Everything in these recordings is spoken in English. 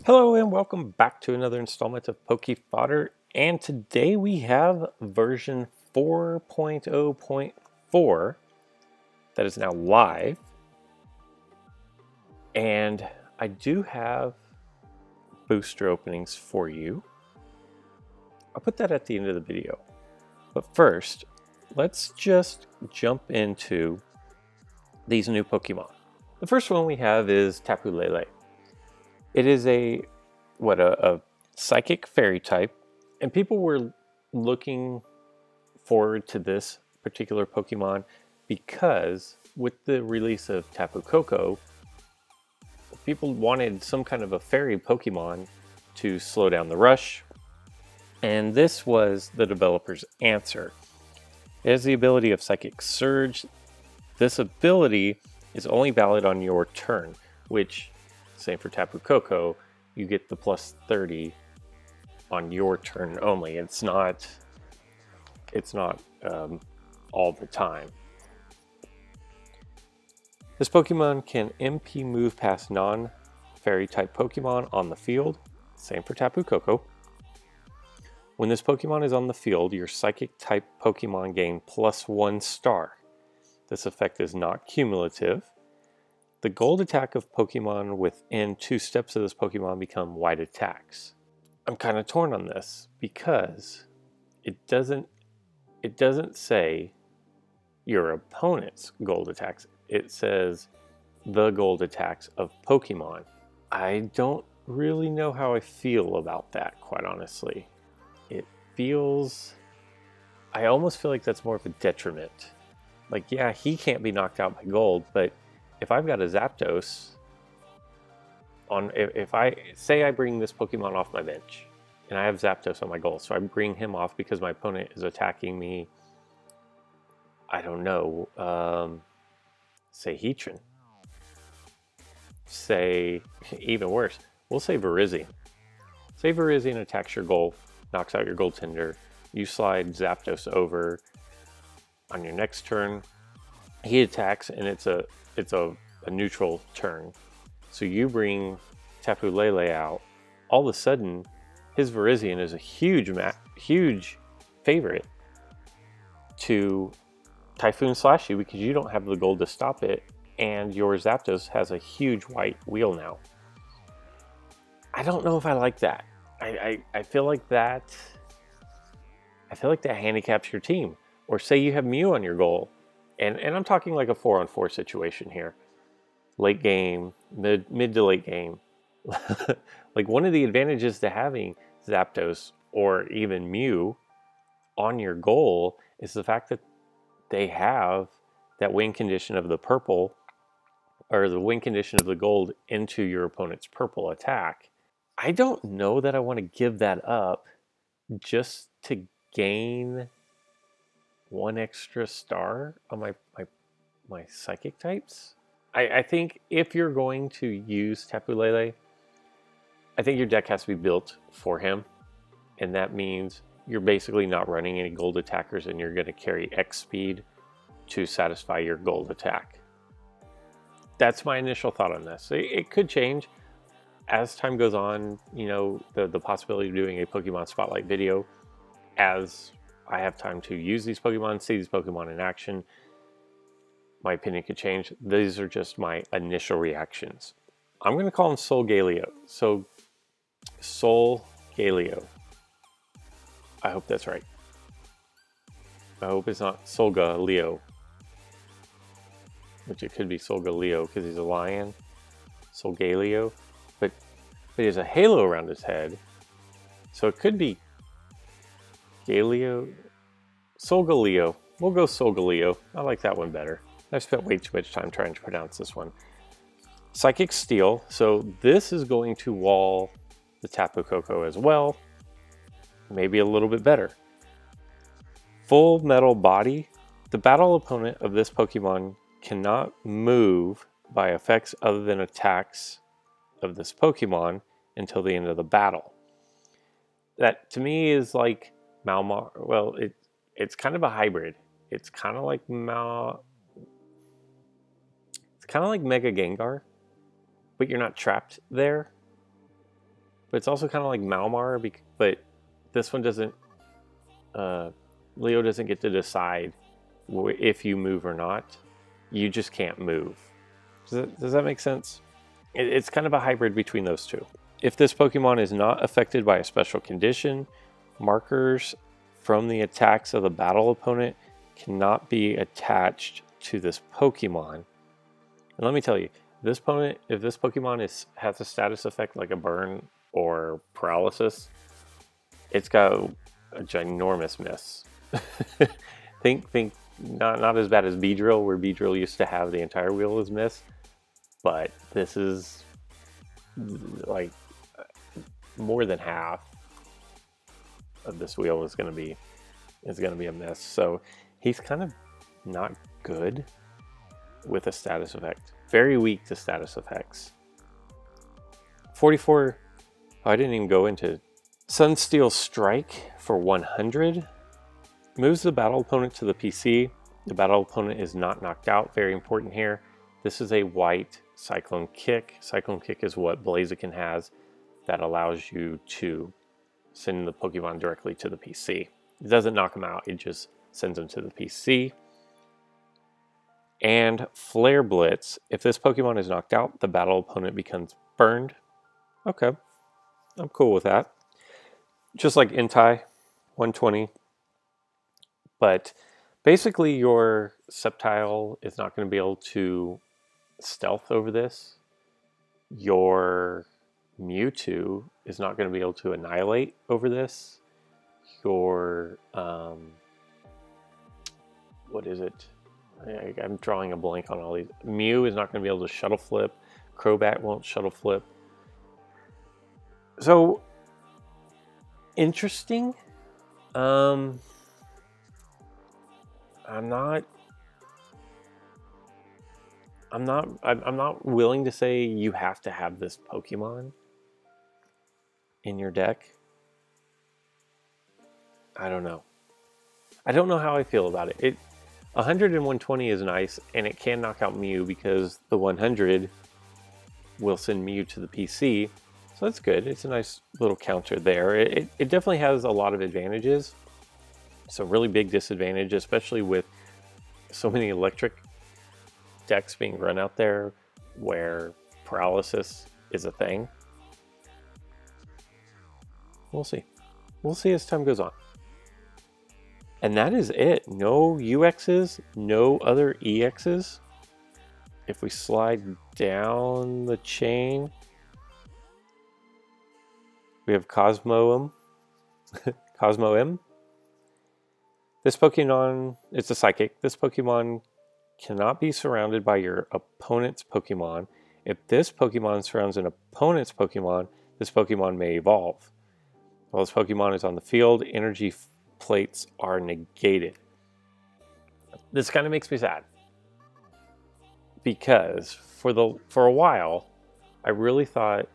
Hello and welcome back to another installment of Poke Fodder, and today we have version 4.0.4 that is now live, and I do have booster openings for you. I'll put that at the end of the video, but first let's just jump into these new Pokemon. The first one we have is Tapu Lele. It is a psychic fairy type, and people were looking forward to this particular Pokemon because with the release of Tapu Koko, people wanted some kind of a fairy Pokemon to slow down the rush, and this was the developer's answer. It has the ability of Psychic Surge. This ability is only valid on your turn, which, same for Tapu Koko, you get the plus 30 on your turn only. It's not all the time. This Pokemon can MP move past non-fairy type Pokemon on the field. Same for Tapu Koko. When this Pokemon is on the field, your Psychic type Pokemon gain +1 star. This effect is not cumulative. The gold attack of Pokemon within 2 steps of this Pokemon become white attacks. I'm kind of torn on this because it doesn't say your opponent's gold attacks. It says the gold attacks of Pokemon. I don't really know how I feel about that, quite honestly. I almost feel like that's more of a detriment. Like, yeah, he can't be knocked out by gold, but if I've got a Zapdos if I bring this Pokemon off my bench and I have Zapdos on my goal, so I bring him off because my opponent is attacking me, I don't know, say Heatran. Say, even worse, we'll say Virizion. Say Virizion attacks your goal, knocks out your goaltender, you slide Zapdos over on your next turn, he attacks and it's a neutral turn. So you bring Tapu Lele out, all of a sudden his Virizion is a huge favorite to Typhoon Slash you because you don't have the gold to stop it, and your Zapdos has a huge white wheel now. I don't know if I like that. I feel like that handicaps your team. Or say you have Mew on your goal, and I'm talking like a 4-on-4 situation here. Late game, mid to late game. Like, one of the advantages to having Zapdos or even Mew on your goal is the fact that they have that win condition of the purple, or the win condition of the gold into your opponent's purple attack. I don't know that I want to give that up just to gain 1 extra star on my psychic types. I think if you're going to use Tapu Lele, I think your deck has to be built for him, and that means you're basically not running any gold attackers, and you're going to carry X speed to satisfy your gold attack. That's my initial thought on this. It could change as time goes on. You know, the possibility of doing a Pokemon Spotlight video as I have time to use these Pokemon, see these Pokemon in action. My opinion could change. These are just my initial reactions. I'm going to call him Solgaleo. So, Solgaleo. I hope that's right. I hope it's not Solgaleo, which it could be Solgaleo because he's a lion. Solgaleo. But he has a halo around his head. So it could be Galeo, Solgaleo. We'll go Solgaleo. I like that one better. I've spent way too much time trying to pronounce this one. Psychic Steel. So this is going to wall the Tapu Koko as well. Maybe a little bit better. Full Metal Body. The battle opponent of this Pokemon cannot move by effects other than attacks of this Pokemon until the end of the battle. That to me is like Malmar. Well, it's kind of a hybrid. It's kind of like Mega Gengar, but you're not trapped there. but it's also kind of like Malmar, but this one doesn't, Leo doesn't get to decide if you move or not. You just can't move. Does that make sense? It's kind of a hybrid between those two. If this Pokemon is not affected by a special condition, markers from the attacks of the battle opponent cannot be attached to this Pokemon. And let me tell you, if this Pokemon has a status effect like a burn or paralysis, it's got a ginormous miss. think not as bad as Beedrill, where Beedrill used to have the entire wheel as miss, but this is like more than half of this wheel is going to be a miss. So he's kind of not good with a status effect. Very weak to status effects. 44. Oh, I didn't even go into Sunsteel Strike for 100. Moves the battle opponent to the PC. The battle opponent is not knocked out. Very important here. This is a white Cyclone Kick. Cyclone Kick is what Blaziken has that allows you to send the Pokemon directly to the PC. It doesn't knock them out, it just sends them to the PC. And Flare Blitz. If this Pokemon is knocked out, the battle opponent becomes burned. Okay, I'm cool with that. Just like Entei, 120. But basically your Sceptile is not going to be able to stealth over this. Your Mewtwo is not going to be able to annihilate over this. Your what is it? I'm drawing a blank on all these. Mew is not going to be able to shuttle flip. Crobat won't shuttle flip. So interesting. I'm not willing to say you have to have this Pokemon in your deck. I don't know. I don't know how I feel about it. 100 and 120 is nice, and it can knock out Mew because the 100 will send Mew to the PC. So that's good. It's a nice little counter there. It definitely has a lot of advantages. So really big disadvantage, especially with so many electric decks being run out there where paralysis is a thing. We'll see. We'll see as time goes on. And that is it. No UXs, no other EXs. If we slide down the chain, we have Cosmo M. This Pokemon, it's a Psychic. This Pokemon cannot be surrounded by your opponent's Pokemon. If this Pokemon surrounds an opponent's Pokemon, this Pokemon may evolve. While this Pokemon is on the field, energy plates are negated. This kind of makes me sad, because for a while I really thought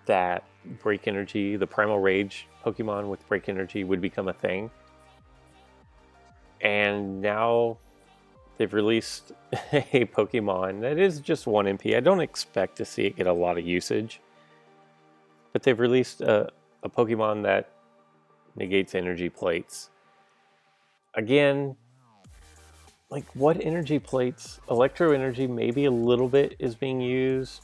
that Break Energy, the Primal Rage Pokemon with Break Energy, would become a thing. And now they've released a Pokemon that is just 1 MP. I don't expect to see it get a lot of usage, but they've released a Pokemon that negates energy plates. Again, like, what energy plates? Electro energy maybe a little bit is being used.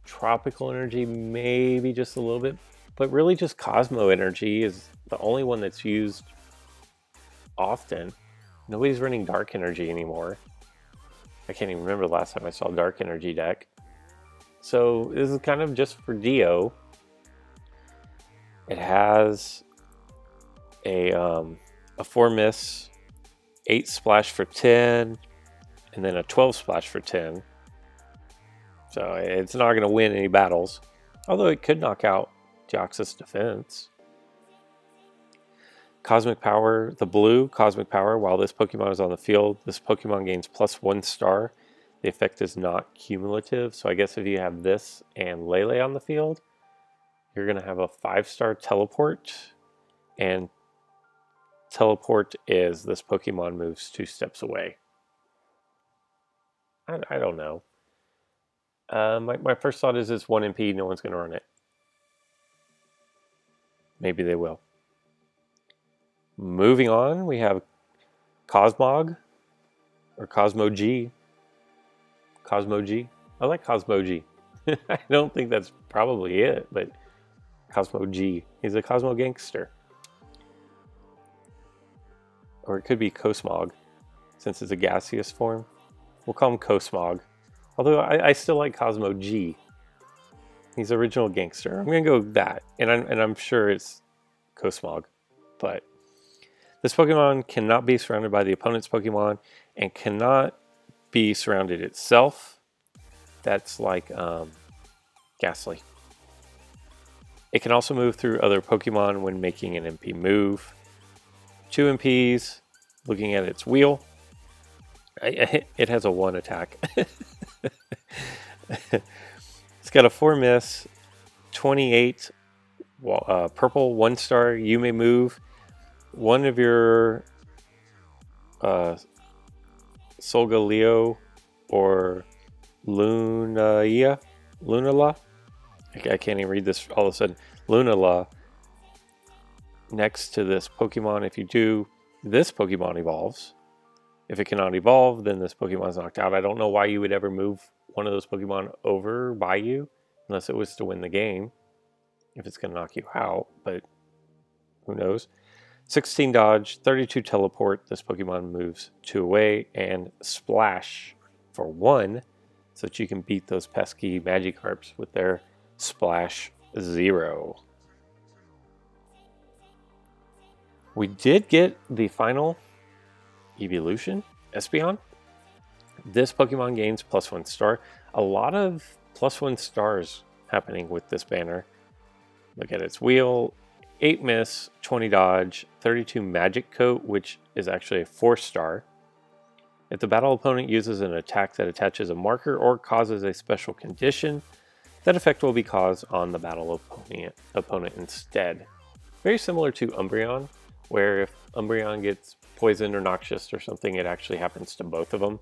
Tropical energy maybe just a little bit, but really just Cosmo energy is the only one that's used often. Nobody's running dark energy anymore. I can't even remember the last time I saw a dark energy deck. So this is kind of just for Dio. It has a 4 miss, 8 splash for 10, and then a 12 splash for 10. So it's not going to win any battles, although it could knock out Deoxys Defense. Cosmic Power, the blue Cosmic Power, while this Pokemon is on the field, this Pokemon gains +1 star. The effect is not cumulative, so I guess if you have this and Lele on the field, you're going to have a 5-star teleport, and teleport is this Pokemon moves 2 steps away. I don't know. My first thought is it's 1 MP, no one's going to run it. Maybe they will. Moving on, we have Cosmog or Cosmo G. Cosmo G. I like Cosmo G. I don't think that's probably it, but Cosmo G. He's a Cosmo gangster. Or it could be Cosmog, since it's a gaseous form. We'll call him Cosmog. Although I still like Cosmo G. He's original gangster. I'm going to go with that. And I'm sure it's Cosmog. But this Pokemon cannot be surrounded by the opponent's Pokemon and cannot be surrounded itself. That's like Ghastly. It can also move through other Pokemon when making an MP move. 2 MPs, looking at its wheel. It has a 1 attack. It's got a 4 miss, 28 purple, 1 star. You may move one of your Solgaleo or Lunala. I can't even read this all of a sudden. Lunala next to this Pokemon. If you do, this Pokemon evolves. If it cannot evolve, then this Pokemon is knocked out. I don't know why you would ever move one of those Pokemon over by you, unless it was to win the game, if it's going to knock you out, but who knows. 16 dodge, 32 teleport. This Pokemon moves 2 away, and splash for 1, so that you can beat those pesky Magikarps with their splash 0. We did get the final evolution, Espeon. This Pokemon gains +1 star. A lot of +1 stars happening with this banner. Look at its wheel. 8 miss, 20 dodge, 32 magic coat, which is actually a 4 star. If the battle opponent uses an attack that attaches a marker or causes a special condition, that effect will be caused on the battle opponent instead. Very similar to Umbreon, where if Umbreon gets poisoned or noxious or something, it actually happens to both of them.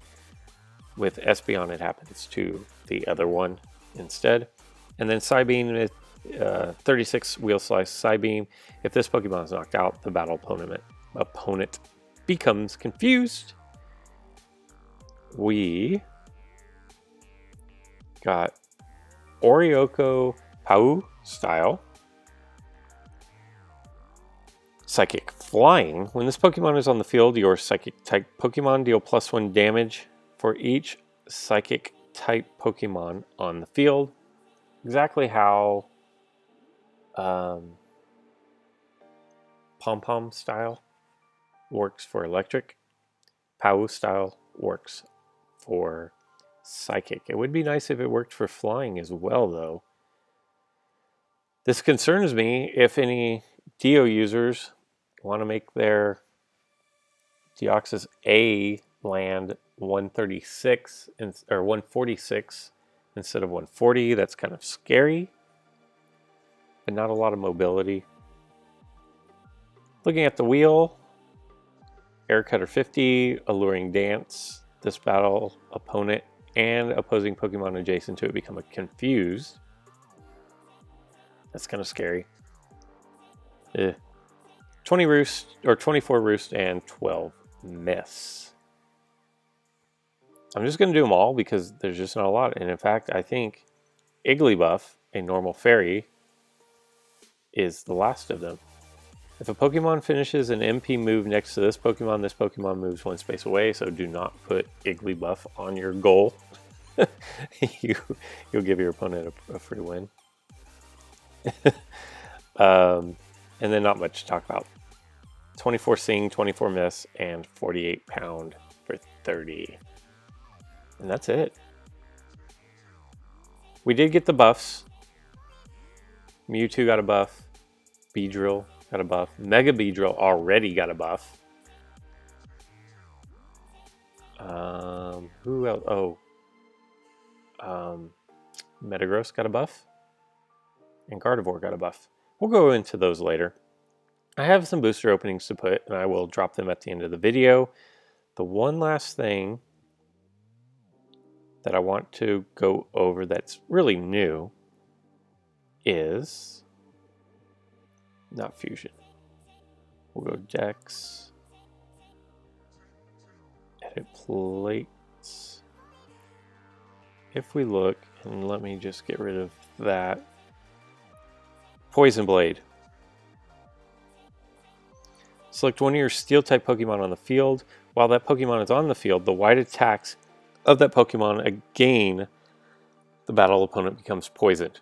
With Espeon, it happens to the other one instead. And then Psybeam with 36 Wheel Slice Psybeam. If this Pokemon is knocked out, the battle opponent becomes confused. We got Orioko Pau style. Psychic Flying. When this Pokemon is on the field, your Psychic type Pokemon deal +1 damage for each Psychic type Pokemon on the field. Exactly how Pom-Pom style works for electric. Pau style works for psychic. It would be nice if it worked for flying as well, though. This concerns me if any Dio users want to make their Deoxys A land 136 or 146 instead of 140. That's kind of scary, but not a lot of mobility. Looking at the wheel, Air Cutter 50, Alluring Dance. This battle opponent and opposing Pokemon adjacent to it become confused. That's kind of scary. 20 roost or 24 roost and 12 miss. I'm just going to do them all because there's just not a lot. And in fact, I think Igglybuff, a normal fairy, is the last of them. If a Pokemon finishes an MP move next to this Pokemon moves 1 space away, so do not put Igglybuff on your goal. You'll give your opponent a free win. And then not much to talk about. 24 Sing, 24 Miss, and 48 Pound for 30. And that's it. We did get the buffs. Mewtwo got a buff. Beedrill got a buff. Mega Beedrill already got a buff. Who else? Oh. Metagross got a buff. And Gardevoir got a buff. We'll go into those later. I have some booster openings to put, and I will drop them at the end of the video. The one last thing that I want to go over that's really new is Not fusion. We'll go Dex. Edit plates. If we look, and let me just get rid of that. Poison Blade. Select one of your Steel-type Pokemon on the field. While that Pokemon is on the field, the wide attacks of that Pokemon again, the battle opponent becomes poisoned.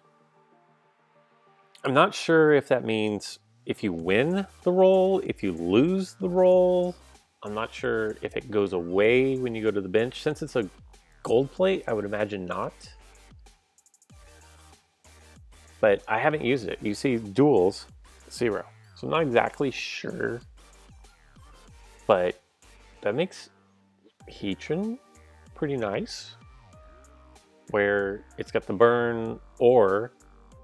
I'm not sure if that means if you win the roll, if you lose the roll. I'm not sure if it goes away when you go to the bench. Since it's a gold plate, I would imagine not. But I haven't used it. You see duels, 0. So I'm not exactly sure. But that makes Heatran pretty nice. Where it's got the burn or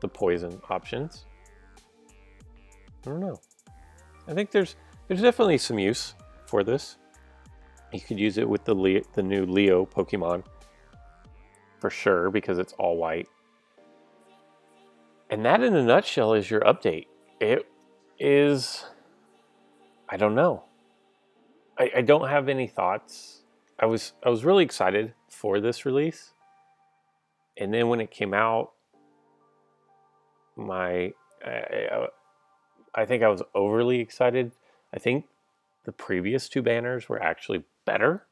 the poison options. I don't know. I think there's definitely some use for this. You could use it with the new Leo Pokemon for sure because it's all white. And that in a nutshell is your update. It is, I don't know. I don't have any thoughts. I was really excited for this release. And then when it came out, I think I was overly excited. I think the previous 2 banners were actually better.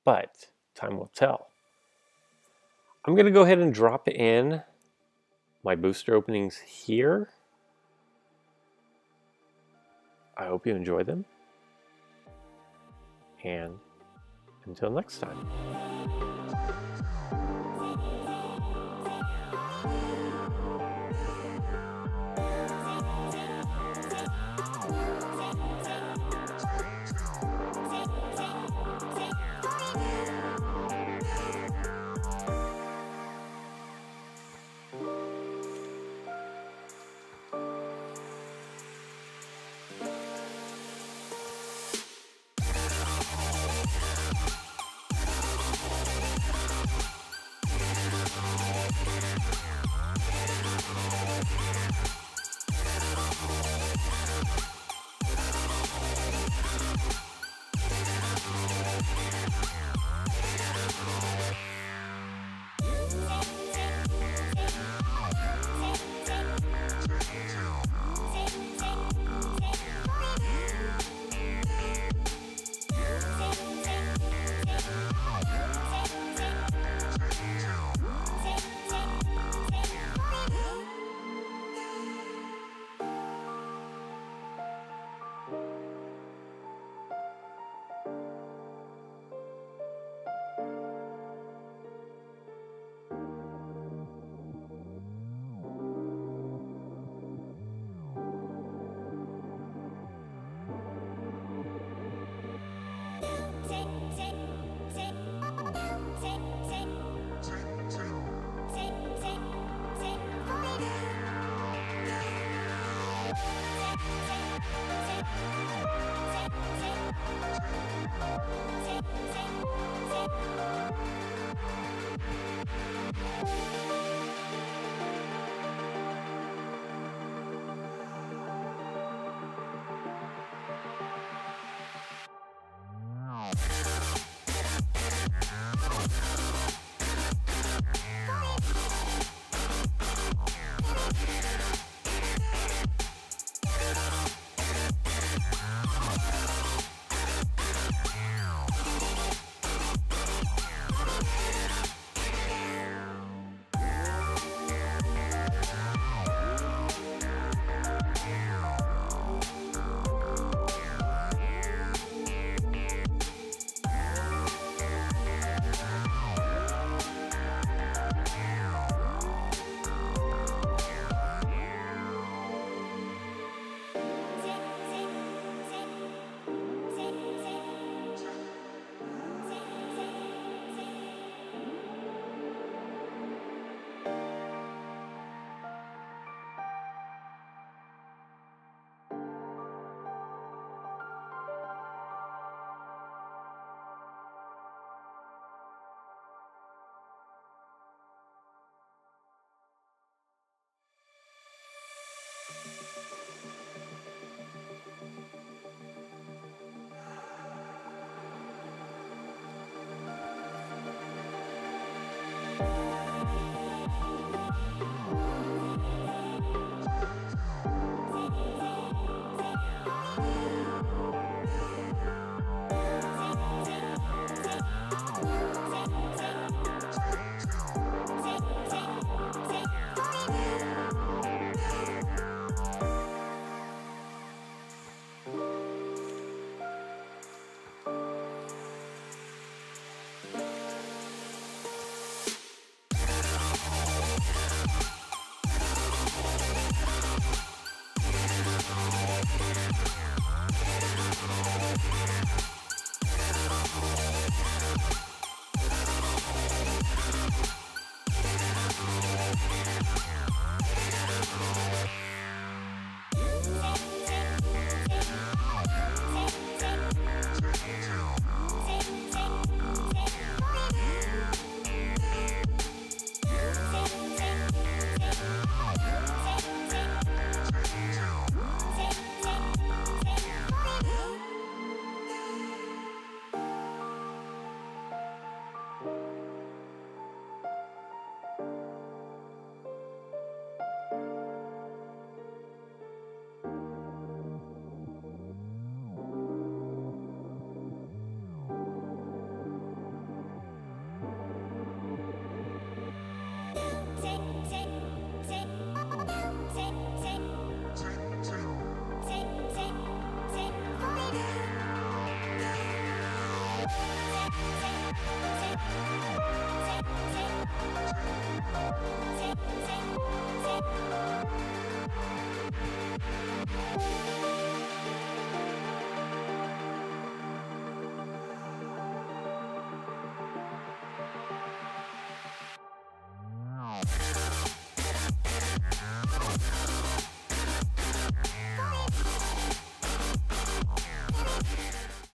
But time will tell. I'm going to go ahead and drop in my booster openings here. I hope you enjoy them. And until next time.